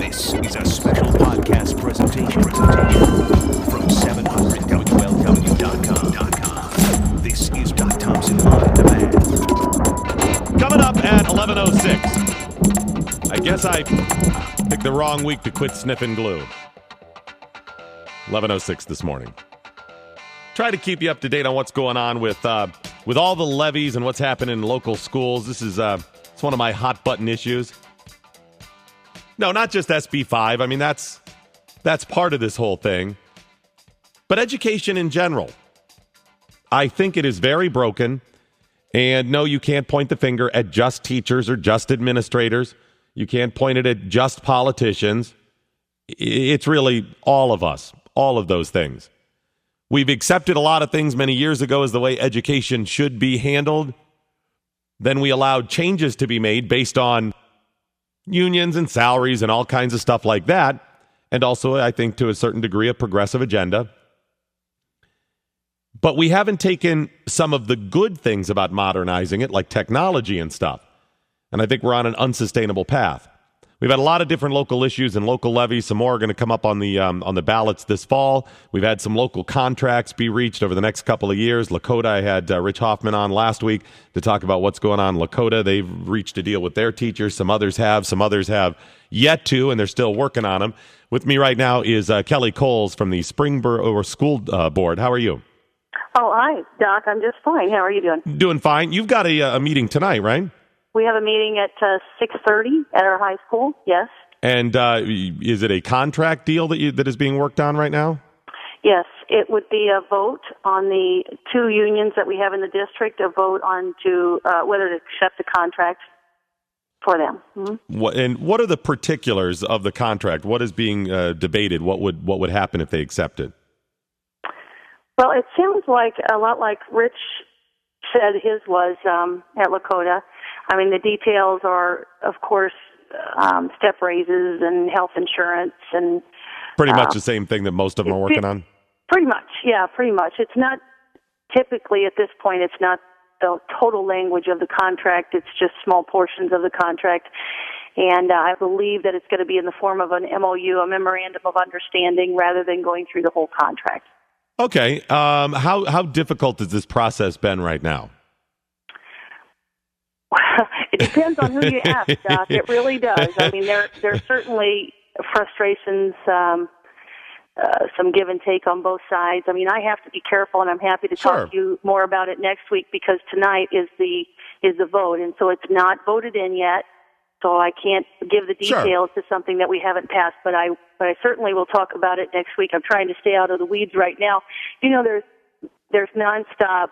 This is a special podcast presentation from 700WLW.com. This is Thompson on Demand. Coming up at 11:06. I guess I picked the wrong week to quit sniffing glue. 11:06 this morning. Try to keep you up to date on what's going on with all the levies and what's happening in local schools. This is it's one of my hot button issues. No, not just SB 5. I mean, that's part of this whole thing. But education in general. I think it is very broken. And no, you can't point the finger at just teachers or just administrators. You can't point it at just politicians. It's really all of us, all of those things. We've accepted a lot of things many years ago as the way education should be handled. Then we allowed changes to be made based on unions and salaries and all kinds of stuff like that. And also, I think, to a certain degree, a progressive agenda. But we haven't taken some of the good things about modernizing it, like technology and stuff. And I think we're on an unsustainable path. We've had a lot of different local issues and local levies. Some more are going to come up on the ballots this fall. We've had some local contracts be reached over the next couple of years. Lakota, I had Rich Hoffman on last week to talk about what's going on in Lakota. They've reached a deal with their teachers. Some others have yet to, and they're still working on them. With me right now is Kelli Kohls from the Springboro School Board. How are you? Oh, hi, Doc. I'm just fine. How are you doing? Doing fine. You've got a meeting tonight, right? We have a meeting at 6:30 at our high school, yes. And is it a contract deal that is being worked on right now? Yes, it would be a vote on the two unions that we have in the district, a vote on to whether to accept the contract for them. Mm-hmm. What are the particulars of the contract? What is being debated? What would happen if they accept it? Well, it sounds like a lot like Rich said his was at Lakota. I mean, the details are, of course, step raises and health insurance and pretty much the same thing that most of them are working on. Pretty much, yeah, pretty much. It's not typically at this point. It's not the total language of the contract. It's just small portions of the contract, and I believe that it's going to be in the form of an MOU, a memorandum of understanding, rather than going through the whole contract. Okay. How difficult has this process been right now? It depends on who you ask, Doc. It really does. I mean, there's certainly frustrations, some give and take on both sides. I mean, I have to be careful, and I'm happy to talk to you more about it next week because tonight is the vote, and so it's not voted in yet. So I can't give the details to something that we haven't passed, but I certainly will talk about it next week. I'm trying to stay out of the weeds right now. You know, there's nonstop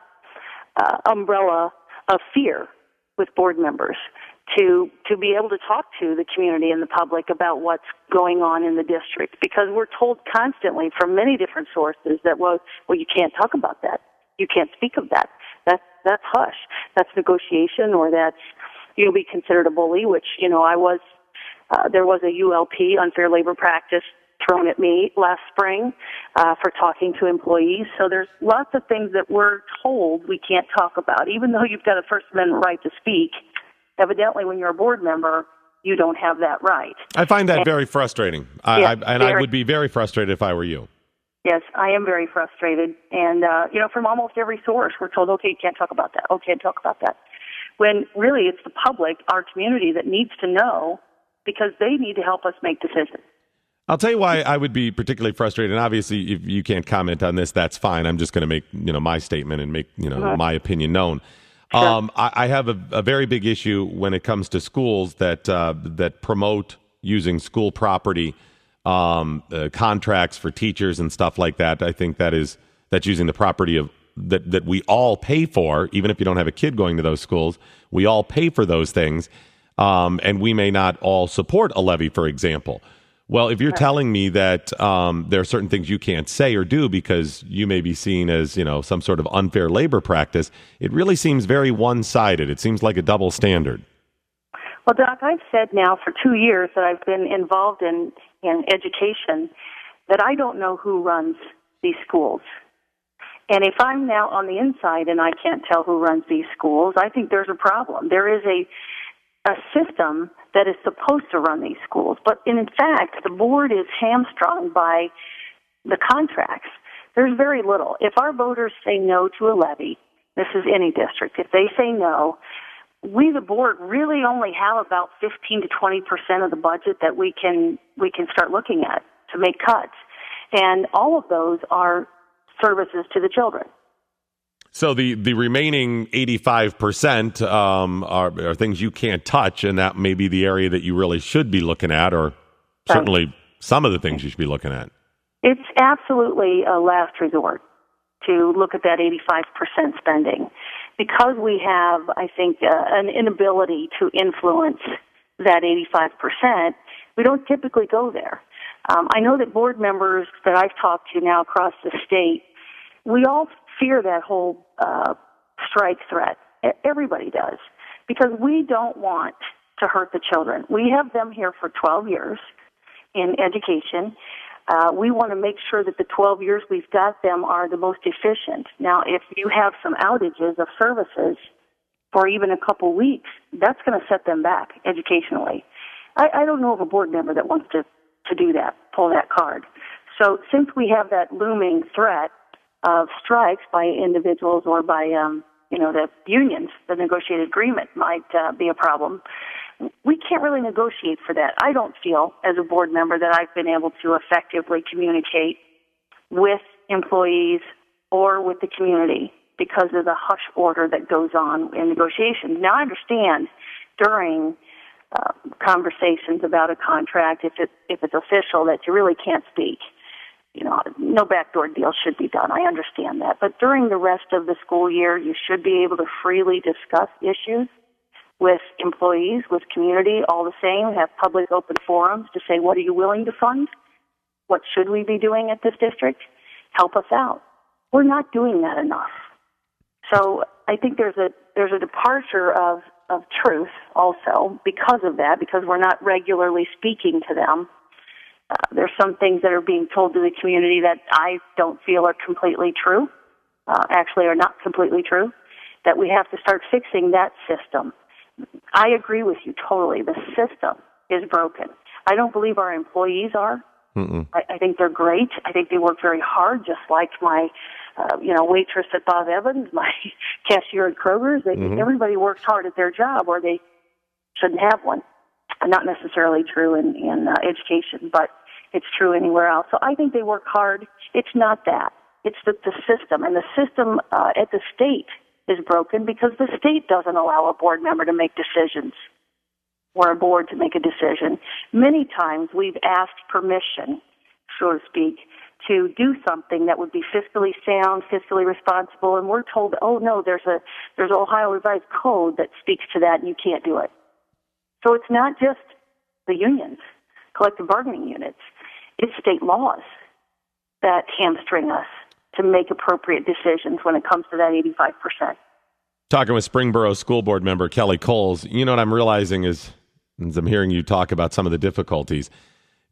umbrella of fear with board members to be able to talk to the community and the public about what's going on in the district, because we're told constantly from many different sources that well you can't talk about that, you can't speak of that. That's hush. That's negotiation, or that's you'll be considered a bully, which, you know, there was a ULP, unfair labor practice, thrown at me last spring for talking to employees. So there's lots of things that we're told we can't talk about, even though you've got a First Amendment right to speak. Evidently, when you're a board member, you don't have that right. I find that very frustrating. I would be very frustrated if I were you. Yes, I am very frustrated. And, you know, from almost every source, we're told, okay, you can't talk about that. Okay, can't talk about that. When really it's the public, our community, that needs to know, because they need to help us make decisions. I'll tell you why I would be particularly frustrated. And obviously, if you can't comment on this, that's fine. I'm just going to make my statement and make my opinion known. Sure. I have a very big issue when it comes to schools that promote using school property, contracts for teachers and stuff like that. I think that's using the property of that we all pay for, even if you don't have a kid going to those schools. We all pay for those things, and we may not all support a levy, for example. Well, if you're telling me that there are certain things you can't say or do because you may be seen as, some sort of unfair labor practice, it really seems very one-sided. It seems like a double standard. Well, Doc, I've said now for 2 years that I've been involved in education that I don't know who runs these schools. And if I'm now on the inside and I can't tell who runs these schools, I think there's a problem. There is a system that is supposed to run these schools. But in fact, the board is hamstrung by the contracts. There's very little. If our voters say no to a levy, this is any district, if they say no, we, the board, really only have about 15 to 20% of the budget that we can start looking at to make cuts. And all of those are services to the children. So the remaining 85% are things you can't touch, and that may be the area that you really should be looking at, or certainly some of the things you should be looking at. It's absolutely a last resort to look at that 85% spending, because we have, I think, an inability to influence that 85%. We don't typically go there. I know that board members that I've talked to now across the state, we all fear that whole strike threat. Everybody does, because we don't want to hurt the children. We have them here for 12 years in education. We want to make sure that the 12 years we've got them are the most efficient. Now, if you have some outages of services for even a couple weeks, that's going to set them back educationally. I don't know of a board member that wants to do that, pull that card. So since we have that looming threat of strikes by individuals or by, the unions, the negotiated agreement might be a problem. We can't really negotiate for that. I don't feel, as a board member, that I've been able to effectively communicate with employees or with the community because of the hush order that goes on in negotiations. Now, I understand during conversations about a contract, if it's official, that you really can't speak. No backdoor deal should be done. I understand that. But during the rest of the school year, you should be able to freely discuss issues with employees, with community, all the same, have public open forums to say, what are you willing to fund? What should we be doing at this district? Help us out. We're not doing that enough. So I think there's a departure of truth also because of that, because we're not regularly speaking to them. There's some things that are being told to the community that I don't feel are completely true, actually are not completely true, that we have to start fixing that system. I agree with you totally. The system is broken. I don't believe our employees are. I think they're great. I think they work very hard, just like my, waitress at Bob Evans, my cashier at Kroger's. Everybody works hard at their job, or they shouldn't have one. Not necessarily true in education, but it's true anywhere else. So I think they work hard. It's not that. It's the system. And the system at the state is broken because the state doesn't allow a board member to make decisions or a board to make a decision. Many times we've asked permission, so to speak, to do something that would be fiscally sound, fiscally responsible, and we're told, oh no, there's an Ohio Revised Code that speaks to that and you can't do it. So it's not just the unions, collective bargaining units. It's state laws that hamstring us to make appropriate decisions when it comes to that 85%. Talking with Springboro School Board member Kelli Kohls, what I'm realizing is, as I'm hearing you talk about some of the difficulties,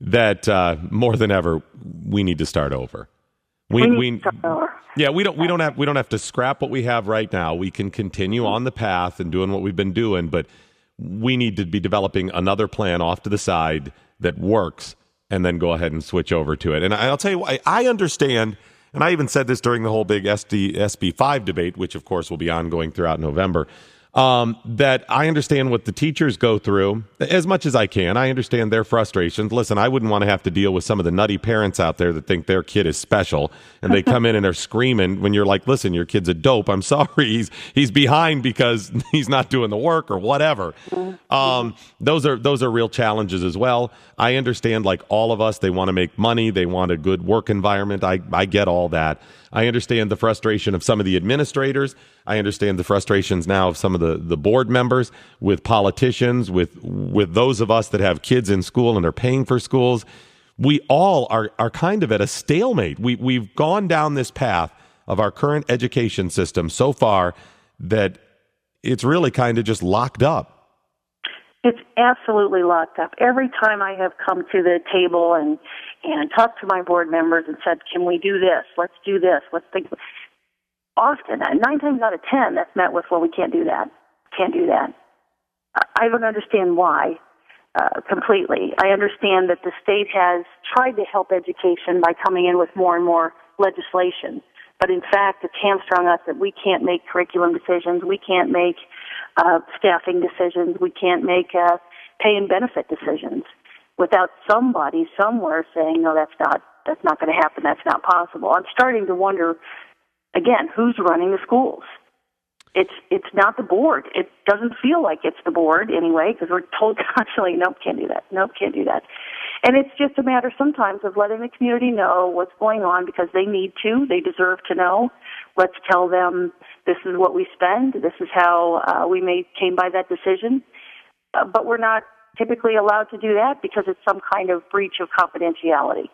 that more than ever, we need to start over. We need to start over. Yeah, we don't have to scrap what we have right now. We can continue on the path and doing what we've been doing, but we need to be developing another plan off to the side that works, and then go ahead and switch over to it. And I'll tell you why. I understand, and I even said this during the whole big SB 5 debate, which of course will be ongoing throughout November, that I understand what the teachers go through as much as I can. I understand their frustrations. Listen, I wouldn't want to have to deal with some of the nutty parents out there that think their kid is special, and they come in and are screaming when you're like, listen, your kid's a dope. I'm sorry, he's behind because he's not doing the work or whatever. Those are real challenges as well. I understand, like all of us, they want to make money. They want a good work environment. I get all that. I understand the frustration of some of the administrators. I understand the frustrations now of some of the board members, with politicians, with those of us that have kids in school and are paying for schools. We all are kind of at a stalemate. We've gone down this path of our current education system so far that it's really kind of just locked up. It's absolutely locked up. Every time I have come to the table and talked to my board members and said, can we do this? Let's do this. Let's think. Often, 9 times out of 10, that's met with, well, we can't do that. Can't do that. I don't understand why completely. I understand that the state has tried to help education by coming in with more and more legislation. But in fact, it's hamstrung us that we can't make curriculum decisions, we can't make staffing decisions, we can't make pay and benefit decisions without somebody somewhere saying, no, that's not going to happen, that's not possible. I'm starting to wonder, again, who's running the schools? It's not the board. It doesn't feel like it's the board anyway, because we're told constantly, nope, can't do that, nope, can't do that. And it's just a matter sometimes of letting the community know what's going on because they need to. They deserve to know. Let's tell them this is what we spend. This is how we came by that decision. But we're not typically allowed to do that because it's some kind of breach of confidentiality.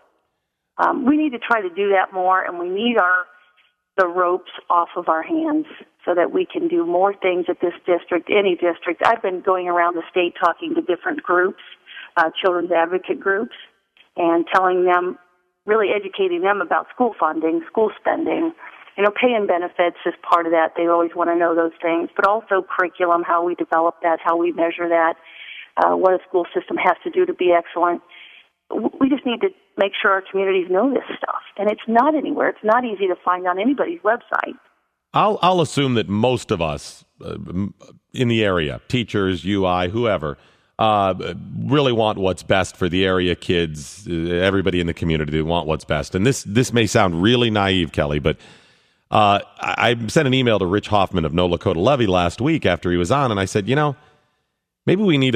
We need to try to do that more, and we need the ropes off of our hands so that we can do more things at this district, any district. I've been going around the state talking to different groups, children's advocate groups, and telling them, really educating them about school funding, school spending. Pay and benefits is part of that. They always want to know those things, but also curriculum, how we develop that, how we measure that, what a school system has to do to be excellent. We just need to make sure our communities know this stuff. And it's not anywhere. It's not easy to find on anybody's website. I'll assume that most of us in the area, teachers, UI, whoever, really want what's best for the area kids, everybody in the community. They want what's best. And this may sound really naive, Kelly, but I sent an email to Rich Hoffman of No Lakota Levy last week after he was on, and I said, maybe we need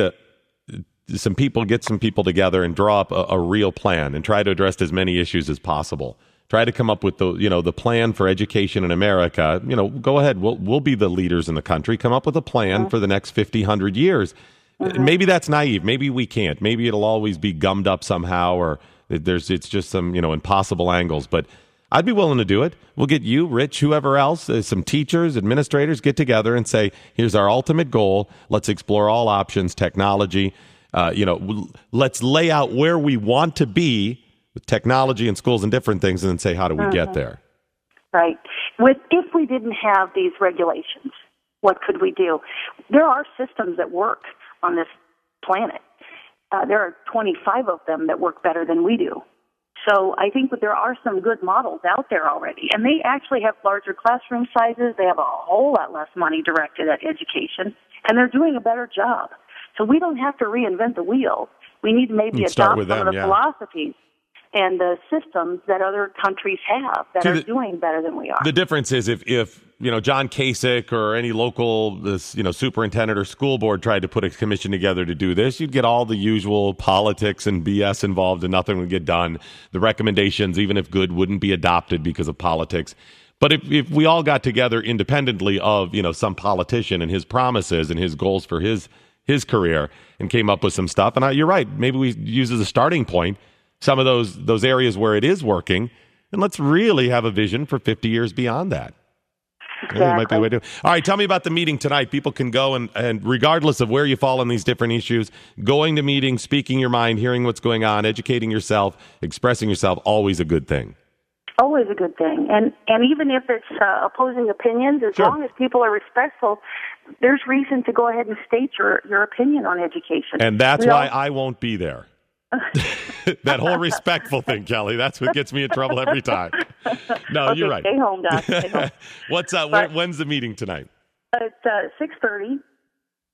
get some people together and draw up a real plan and try to address as many issues as possible. Try to come up with the plan for education in America. Go ahead. We'll be the leaders in the country. Come up with a plan for the next 50, 100 years. Maybe that's naive. Maybe we can't. Maybe it'll always be gummed up somehow, or it's just some impossible angles. But I'd be willing to do it. We'll get you, Rich, whoever else, some teachers, administrators, get together and say, here's our ultimate goal. Let's explore all options, technology. Let's lay out where we want to be with technology and schools and different things, and then say, how do we get there? Right. If we didn't have these regulations, what could we do? There are systems that work on this planet. There are 25 of them that work better than we do. So I think that there are some good models out there already, and they actually have larger classroom sizes. They have a whole lot less money directed at education, and they're doing a better job. So we don't have to reinvent the wheel. We need to maybe adopt some of the philosophies and the systems that other countries have that are doing better than we are. The difference is if John Kasich or any local superintendent or school board tried to put a commission together to do this, you'd get all the usual politics and BS involved, and nothing would get done. The recommendations, even if good, wouldn't be adopted because of politics. But if we all got together independently of some politician and his promises and his goals for his career and came up with some stuff, and you're right, maybe we use as a starting point some of those areas where it is working, and let's really have a vision for 50 years beyond that. Exactly. Might be a way to. All right, tell me about the meeting tonight. People can go and regardless of where you fall on these different issues, going to meetings, speaking your mind, hearing what's going on, educating yourself, expressing yourself, always a good thing. Always a good thing. And even if it's opposing opinions, as long as people are respectful, there's reason to go ahead and state your opinion on education. And that's why I won't be there. That whole respectful thing, Kelly, that's what gets me in trouble every time. No, okay, you're right. Stay home, Doc. Stay home. When's the meeting tonight? It's 6:30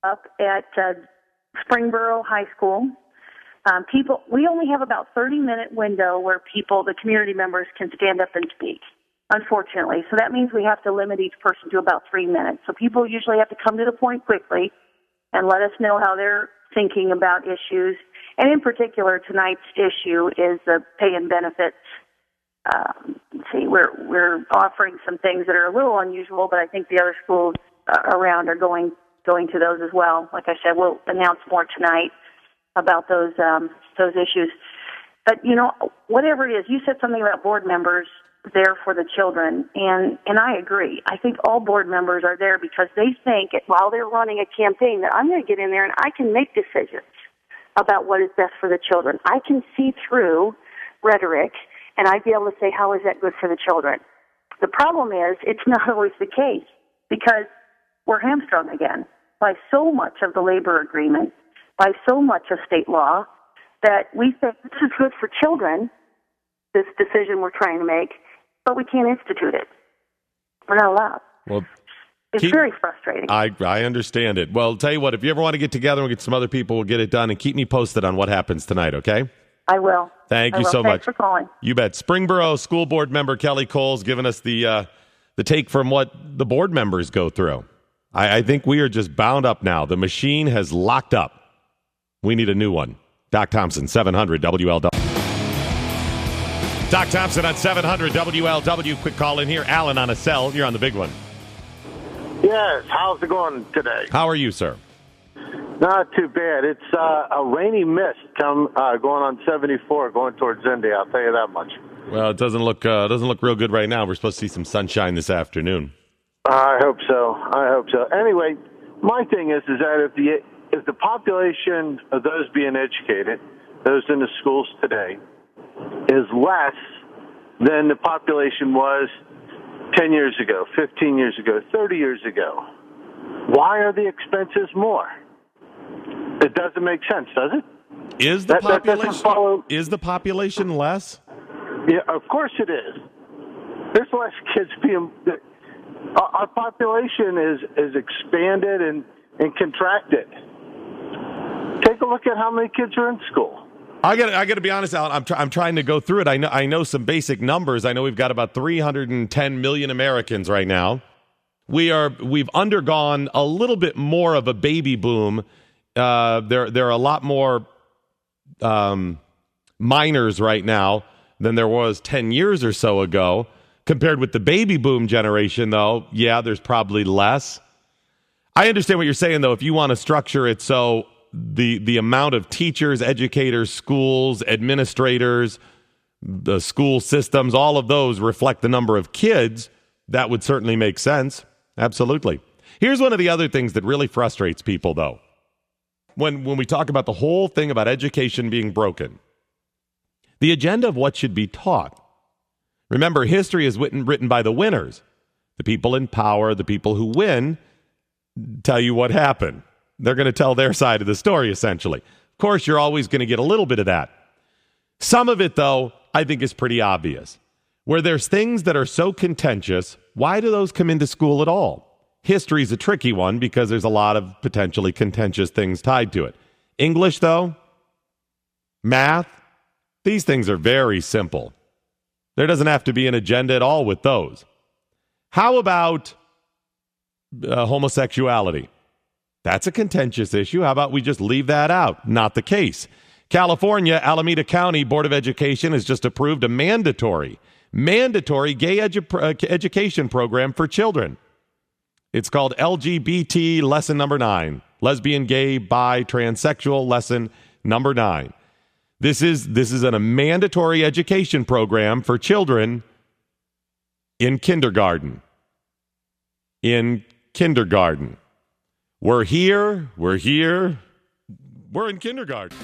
up at Springboro High School. We only have about 30-minute window where the community members can stand up and speak, unfortunately. So that means we have to limit each person to about 3 minutes. So people usually have to come to the point quickly and let us know how they're thinking about issues. And in particular, tonight's issue is the pay and benefits. We're offering some things that are a little unusual, but I think the other schools around are going to those as well. Like I said, we'll announce more tonight about those issues. But whatever it is, you said something about board members there for the children, and I agree. I think all board members are there because they think while they're running a campaign that I'm going to get in there and I can make decisions about what is best for the children. I can see through rhetoric, and I'd be able to say, how is that good for the children? The problem is it's not always the case because we're hamstrung again. by so much of the labor agreement, by so much of state law, that we think this is good for children, this decision we're trying to make, but we can't institute it. We're not allowed. Well, it's very frustrating. I understand it. Well, I'll tell you what, if you ever want to get together and get some other people, we'll get it done, and keep me posted on what happens tonight, okay? I will. Thank you so much. Thanks for calling. You bet. Springboro School Board member Kelli Kohls giving us the take from what the board members go through. I think we are just bound up now. The machine has locked up. We need a new one. Doc Thompson, 700 WLW. Doc Thompson on 700 WLW. Quick call in here. Alan on a cell. You're on the big one. Yes, how's it going today? How are you, sir? Not too bad. It's a rainy mist going on 74, going towards Indy. I'll tell you that much. Well, it doesn't look real good right now. We're supposed to see some sunshine this afternoon. I hope so. Anyway, my thing is that if the population of those being educated, those in the schools today, is less than the population was 10 years ago, 15 years ago, 30 years ago, why are the expenses more? It doesn't make sense, does it? Is the population less? Yeah, of course it is. There's less kids being. Our population is expanded and contracted. Take a look at how many kids are in school. I got to be honest, Alan. I'm trying to go through it. I know some basic numbers. I know we've got about 310 million Americans right now. We've undergone a little bit more of a baby boom. There are a lot more minors right now than there was 10 years or so ago. Compared with the baby boom generation, though, yeah, there's probably less. I understand what you're saying, though. If you want to structure it so the amount of teachers, educators, schools, administrators, the school systems, all of those reflect the number of kids, that would certainly make sense. Absolutely. Here's one of the other things that really frustrates people, though. When we talk about the whole thing about education being broken, the agenda of what should be taught. Remember, history is written by the winners. The people in power, the people who win, tell you what happened. They're going to tell their side of the story, essentially. Of course, you're always going to get a little bit of that. Some of it, though, I think is pretty obvious. Where there's things that are so contentious, why do those come into school at all? History is a tricky one because there's a lot of potentially contentious things tied to it. English, though, math, these things are very simple. There doesn't have to be an agenda at all with those. How about homosexuality? That's a contentious issue. How about we just leave that out? Not the case. California, Alameda County Board of Education has just approved a mandatory gay education program for children. It's called LGBT Lesson Number 9. Lesbian, gay, bi, transsexual Lesson Number 9. This is a mandatory education program for children in kindergarten. In kindergarten. We're in kindergarten.